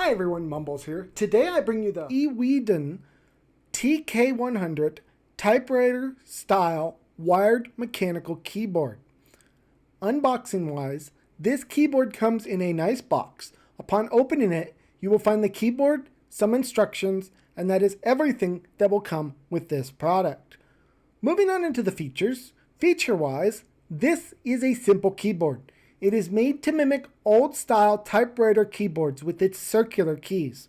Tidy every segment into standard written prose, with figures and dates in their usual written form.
Hi everyone, Mumbles here. Today I bring you the Eweadn TK100 Typewriter style wired mechanical keyboard. Unboxing wise, this keyboard comes in a nice box. Upon opening it, you will find the keyboard, some instructions, and that is everything that will come with this product. Moving on into the features. Feature wise, this is a simple keyboard. It is made to mimic old-style typewriter keyboards with its circular keys.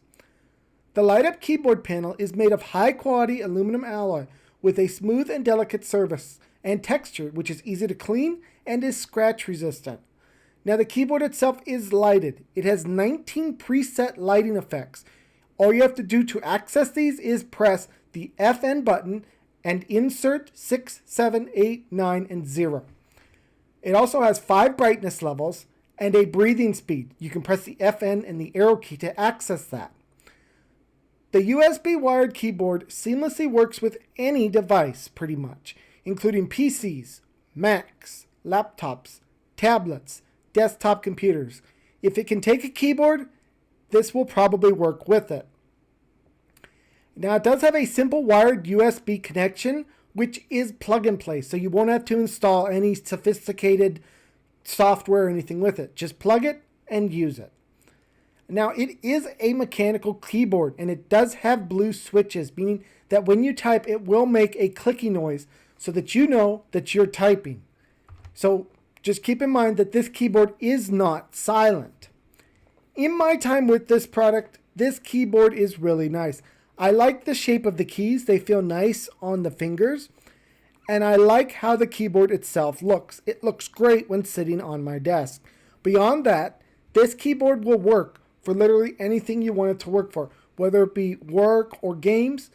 The light-up keyboard panel is made of high-quality aluminum alloy with a smooth and delicate surface and texture which is easy to clean and is scratch-resistant. Now the keyboard itself is lighted. It has 19 preset lighting effects. All you have to do to access these is press the FN button and insert 6, 7, 8, 9, and 0. It also has 5 brightness levels and a breathing speed. You can press the FN and the arrow key to access that. The USB wired keyboard seamlessly works with any device pretty much, including PCs, Macs, laptops, tablets, desktop computers. If it can take a keyboard, this will probably work with it. Now it does have a simple wired USB connection, which is plug and play, so you won't have to install any sophisticated software or anything with it. Just plug it and use it. Now it is a mechanical keyboard and it does have blue switches, meaning that when you type it will make a clicking noise so that you know that you're typing. So just keep in mind that this keyboard is not silent. In my time with this product, this keyboard is really nice. I like the shape of the keys. They feel nice on the fingers. And I like how the keyboard itself looks. It looks great when sitting on my desk. Beyond that, this keyboard will work for literally anything you want it to work for. Whether it be work or games,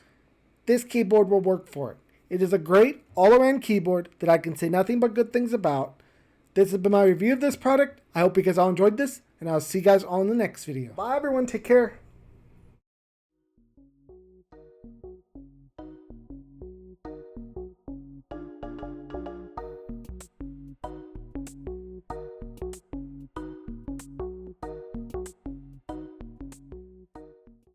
this keyboard will work for it. It is a great all-around keyboard that I can say nothing but good things about. This has been my review of this product. I hope you guys all enjoyed this, and I'll see you guys all in the next video. Bye everyone, take care.